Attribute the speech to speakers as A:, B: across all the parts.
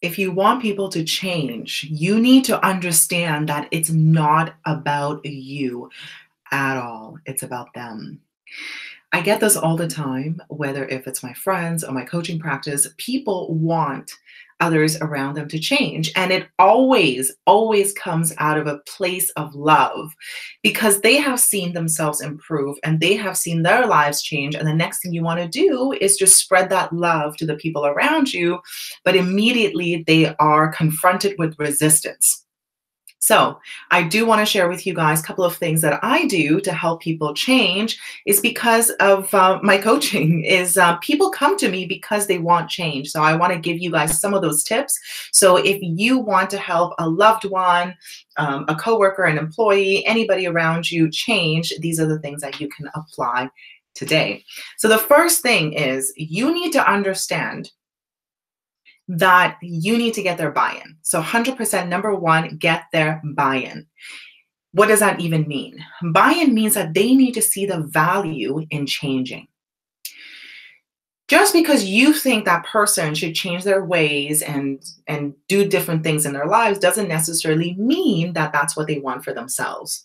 A: If you want people to change, you need to understand that it's not about you at all. It's about them. I get this all the time, whether if it's my friends or my coaching practice, people want others around them to change. And it always, always comes out of a place of love because they have seen themselves improve and they have seen their lives change. And the next thing you want to do is just spread that love to the people around you. But immediately they are confronted with resistance. So I do want to share with you guys a couple of things that I do to help people change is because of my coaching is people come to me because they want change. So I want to give you guys some of those tips. So if you want to help a loved one, a coworker, an employee, anybody around you change, these are the things that you can apply today. So the first thing is you need to understand that you need to get their buy-in. So 100%, number one, get their buy-in. What does that even mean? Buy-in means that they need to see the value in changing. Just because you think that person should change their ways and do different things in their lives doesn't necessarily mean that that's what they want for themselves.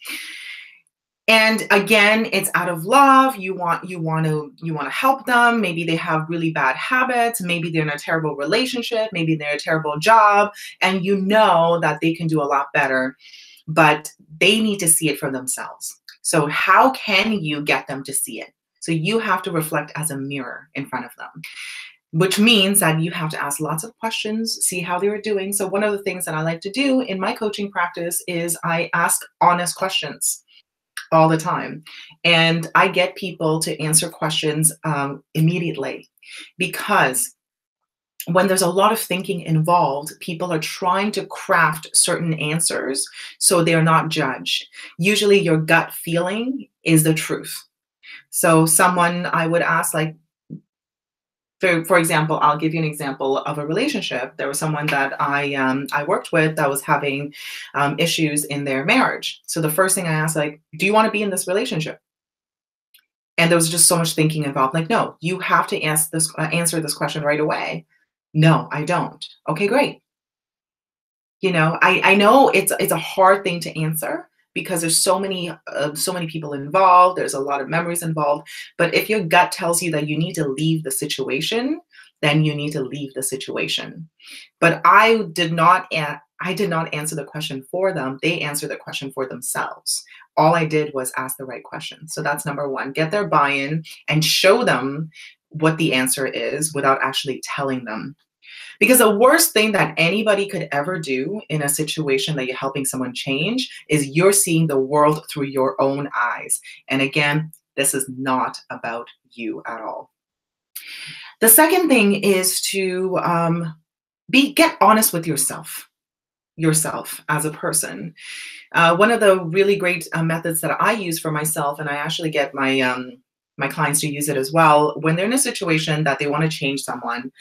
A: And again, it's out of love. You want to help them. Maybe they have really bad habits. Maybe they're in a terrible relationship. Maybe they're in a terrible job, and you know that they can do a lot better, but they need to see it for themselves. So how can you get them to see it? So you have to reflect as a mirror in front of them, which means that you have to ask lots of questions, see how they are doing. So one of the things that I like to do in my coaching practice is I ask honest questions all the time. And I get people to answer questions immediately because when there's a lot of thinking involved, people are trying to craft certain answers so they're not judged. Usually your gut feeling is the truth. So someone I would ask, like, for example, I'll give you an example of a relationship. There was someone that I worked with that was having issues in their marriage. So the first thing I asked, like, do you want to be in this relationship? And there was just so much thinking involved. Like, no, you have to answer this question right away. No, I don't. Okay, great. You know, I know it's a hard thing to answer because there's so many people involved. There's a lot of memories involved. But if your gut tells you that you need to leave the situation, then you need to leave the situation. But I did not answer the question for them. They answered the question for themselves. All I did was ask the right question. So that's number one. Get their buy-in and show them what the answer is without actually telling them. Because the worst thing that anybody could ever do in a situation that you're helping someone change is you're seeing the world through your own eyes. And again, this is not about you at all. The second thing is to get honest with yourself as a person. One of the really great methods that I use for myself, and I actually get my clients to use it as well. When they're in a situation that they want to change someone,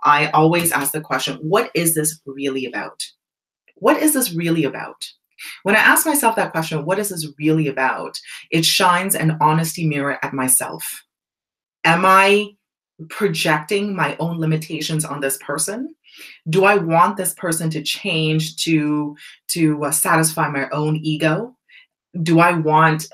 A: I always ask the question, what is this really about? What is this really about? When I ask myself that question, what is this really about? It shines an honesty mirror at myself. Am I projecting my own limitations on this person? Do I want this person to change to satisfy my own ego? Do I want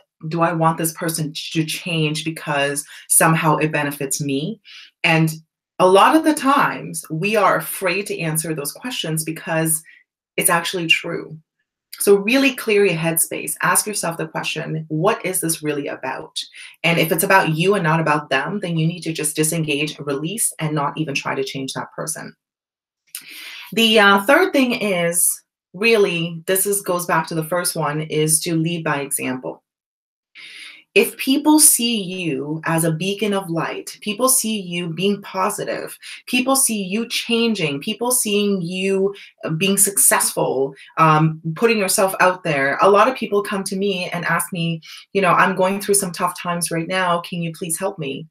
A: this person to change because somehow it benefits me? And a lot of the times we are afraid to answer those questions because it's actually true. So really clear your headspace. Ask yourself the question, what is this really about? And if it's about you and not about them, then you need to just disengage, release, and not even try to change that person. The third thing is really, goes back to the first one, is to lead by example. If people see you as a beacon of light, people see you being positive, people see you changing, people seeing you being successful, putting yourself out there. A lot of people come to me and ask me, I'm going through some tough times right now. Can you please help me?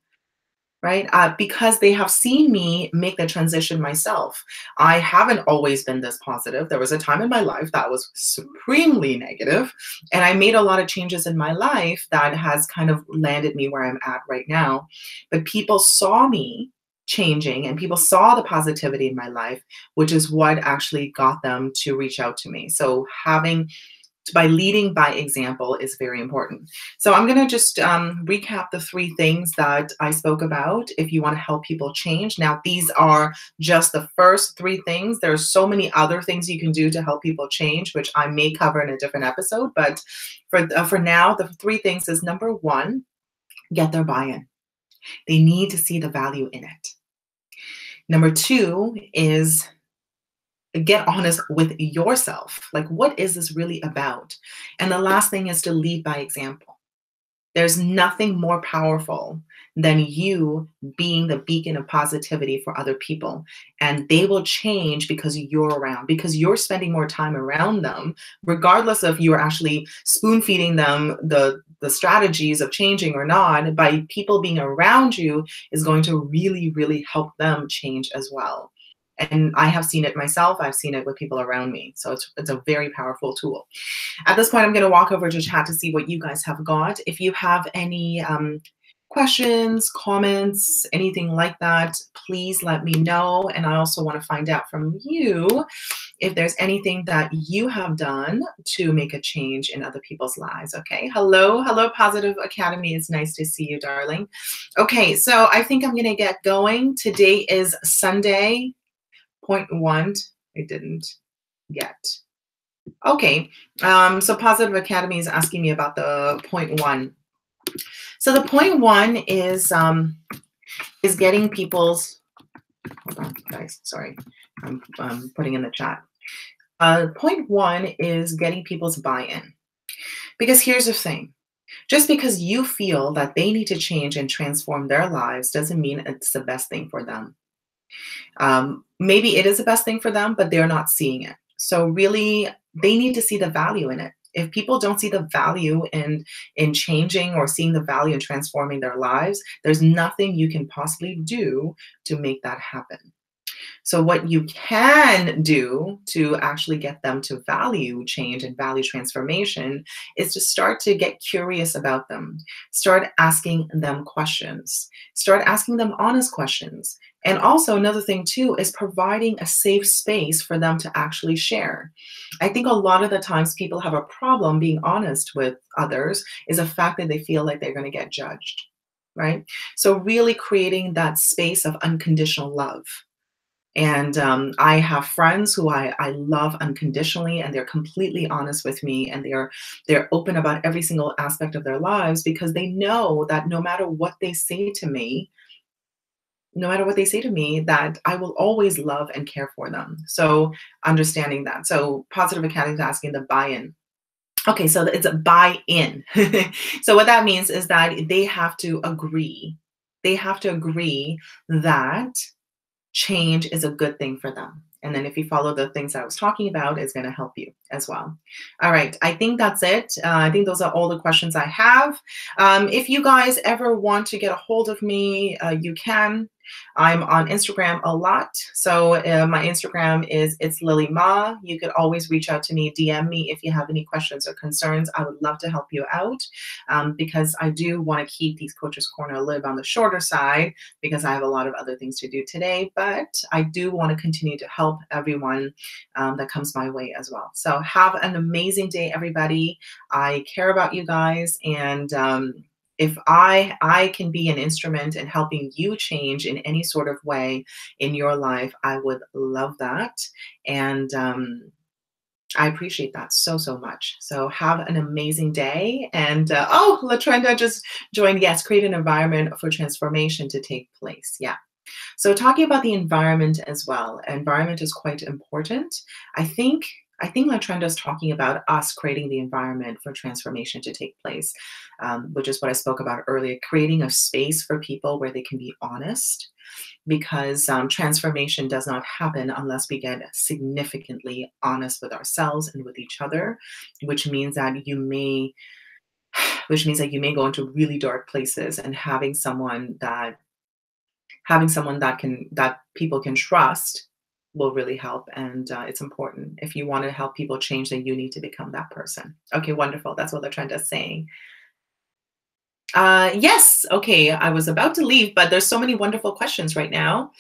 A: Right? Because they have seen me make the transition myself. I haven't always been this positive. There was a time in my life that was supremely negative, and I made a lot of changes in my life that has kind of landed me where I'm at right now. But people saw me changing and people saw the positivity in my life, which is what actually got them to reach out to me. So by leading by example is very important. So I'm going to just recap the 3 things that I spoke about if you want to help people change. Now, these are just the first 3 things. There's so many other things you can do to help people change, which I may cover in a different episode. But for now, the 3 things is number 1, get their buy-in. They need to see the value in it. Number 2 is get honest with yourself. Like, what is this really about? And the last thing is to lead by example. There's nothing more powerful than you being the beacon of positivity for other people. And they will change because you're around, because you're spending more time around them, regardless of you are actually spoon feeding them the strategies of changing or not. By people being around you is going to really, really help them change as well. And I have seen it myself. I've seen it with people around me. So it's a very powerful tool. At this point, I'm going to walk over to chat to see what you guys have got. If you have any questions, comments, anything like that, please let me know. And I also want to find out from you if there's anything that you have done to make a change in other people's lives. Okay. Hello, Positive Academy. It's nice to see you, darling. Okay. So I think I'm going to get going. Today is Sunday. Point 1, I didn't get. Okay, so Positive Academy is asking me about the point 1. So the point 1 is getting people's. Hold on, guys. Sorry, I'm putting in the chat. Point 1 is getting people's buy-in, because here's the thing. Just because you feel that they need to change and transform their lives doesn't mean it's the best thing for them. Maybe it is the best thing for them, but they're not seeing it. So really, they need to see the value in it. If people don't see the value in changing or seeing the value in transforming their lives, there's nothing you can possibly do to make that happen. So what you can do to actually get them to value change and value transformation is to start to get curious about them. Start asking them questions. Start asking them honest questions. And also another thing too is providing a safe space for them to actually share. I think a lot of the times people have a problem being honest with others is the fact that they feel like they're going to get judged, right? So really creating that space of unconditional love. And I have friends who I love unconditionally, and they're completely honest with me, and they're open about every single aspect of their lives because they know that no matter what they say to me, that I will always love and care for them. So understanding that. So Positive Academy is asking the buy-in. Okay, so it's a buy-in. So what that means is that they have to agree. They have to agree that change is a good thing for them. And then if you follow the things I was talking about, it's going to help you as well. All right. I think that's it. I think those are all the questions I have. If you guys ever want to get a hold of me, you can. I'm on Instagram a lot. So my Instagram is It's Lily Ma. You could always reach out to me, DM me if you have any questions or concerns. I would love to help you out because I do want to keep these Coaches Corner a little bit on the shorter side because I have a lot of other things to do today. But I do want to continue to help everyone that comes my way as well. So have an amazing day, everybody. I care about you guys, and if I can be an instrument in helping you change in any sort of way in your life, I would love that. And I appreciate that so, so much. So have an amazing day. And oh, Latrenda just joined. Yes, create an environment for transformation to take place. Yeah. So talking about the environment as well. Environment is quite important. I think Latrenda is talking about us creating the environment for transformation to take place, which is what I spoke about earlier, creating a space for people where they can be honest, because transformation does not happen unless we get significantly honest with ourselves and with each other, which means that you may go into really dark places, and having someone that people can trust will really help. And it's important. If you want to help people change, then you need to become that person. Okay, wonderful. That's what Latrenda is saying. Yes. Okay. I was about to leave, but there's so many wonderful questions right now.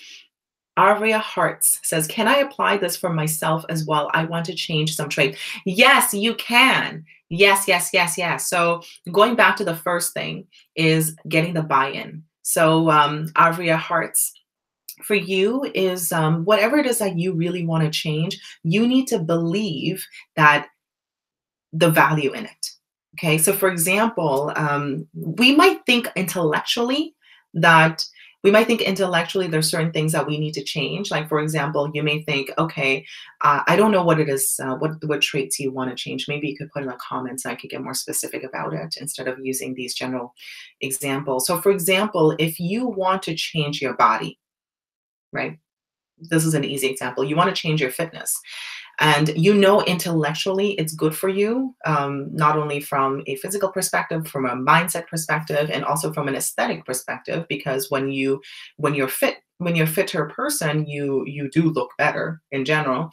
A: Aria Hearts says, can I apply this for myself as well? I want to change some trait. Yes, you can. Yes, yes, yes, yes. So going back to the first thing is getting the buy-in. So Aria Hearts, for you is whatever it is that you really want to change, you need to believe that the value in it. Okay, so for example, we might think intellectually that there's certain things that we need to change. Like for example, you may think, okay, I don't know what it is, what traits you want to change. Maybe you could put in the comments and I could get more specific about it instead of using these general examples. So for example, if you want to change your body, right? This is an easy example. You want to change your fitness. And you know intellectually it's good for you, not only from a physical perspective, from a mindset perspective, and also from an aesthetic perspective, because when you're fitter person, you do look better in general.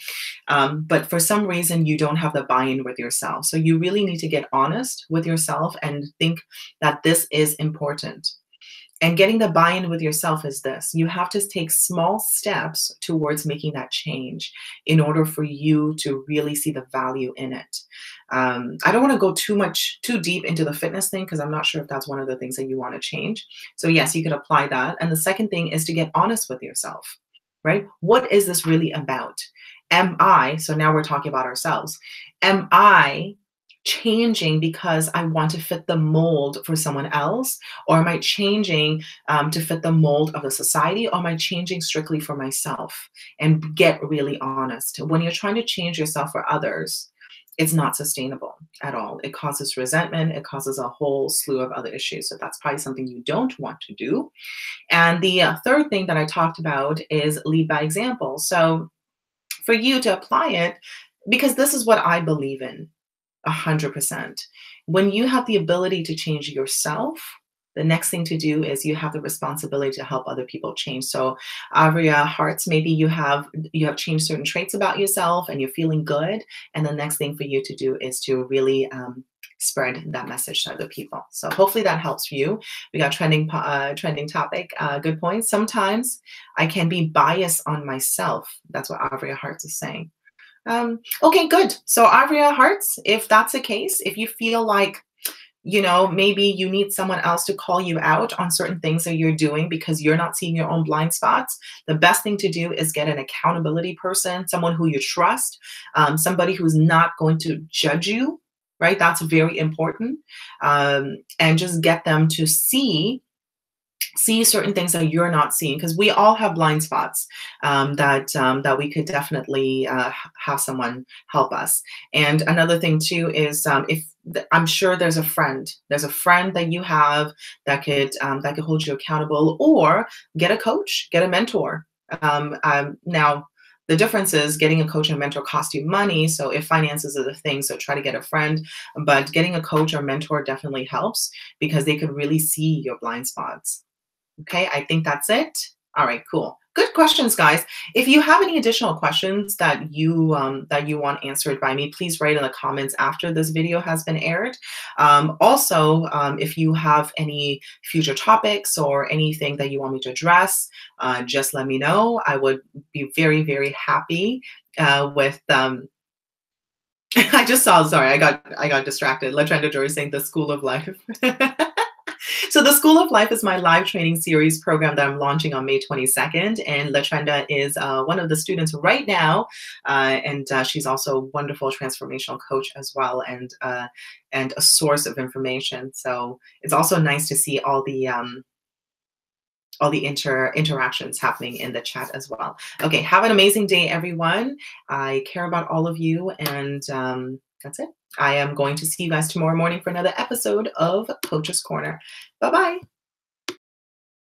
A: But for some reason you don't have the buy-in with yourself. So you really need to get honest with yourself and think that this is important. And getting the buy-in with yourself is this. You have to take small steps towards making that change in order for you to really see the value in it. I don't want to go too deep into the fitness thing because I'm not sure if that's one of the things that you want to change. So yes, you could apply that. And the second thing is to get honest with yourself, right? What is this really about? So now we're talking about ourselves. Am I changing because I want to fit the mold for someone else? Or am I changing to fit the mold of the society? Or am I changing strictly for myself? And get really honest. When you're trying to change yourself for others, it's not sustainable at all. It causes resentment. It causes a whole slew of other issues. So that's probably something you don't want to do. And the third thing that I talked about is lead by example. So for you to apply it, because this is what I believe in. 100%. When you have the ability to change yourself, the next thing to do is you have the responsibility to help other people change. So Aria Hearts, maybe you have changed certain traits about yourself and you're feeling good. And the next thing for you to do is to really spread that message to other people. So hopefully that helps you. We got trending topic, good points. Sometimes I can be biased on myself. That's what Aria Hearts is saying. Okay, good. So Aria Hearts, if that's the case, if you feel like, maybe you need someone else to call you out on certain things that you're doing because you're not seeing your own blind spots, the best thing to do is get an accountability person, someone who you trust, somebody who's not going to judge you, right? That's very important. And just get them to see certain things that you're not seeing, because we all have blind spots that we could definitely have someone help us. And another thing too is if I'm sure there's a friend that you have that could hold you accountable, or get a coach, get a mentor. Now, the difference is getting a coach and mentor cost you money. So if finances are the thing, so try to get a friend, but getting a coach or mentor definitely helps because they could really see your blind spots. Okay, I think that's it. All right, cool. Good questions, guys. If you have any additional questions that you want answered by me, please write in the comments after this video has been aired. Also, if you have any future topics or anything that you want me to address, just let me know. I would be very, very happy with I just saw, sorry, I got distracted. LaTrenda Jory saying the School of Life. So the School of Life is my live training series program that I'm launching on May 22nd. And LaTrenda is one of the students right now. And she's also a wonderful transformational coach as well, and a source of information. So it's also nice to see all the interactions happening in the chat as well. Okay, have an amazing day, everyone. I care about all of you, and that's it. I am going to see you guys tomorrow morning for another episode of Coach's Corner. Bye-bye.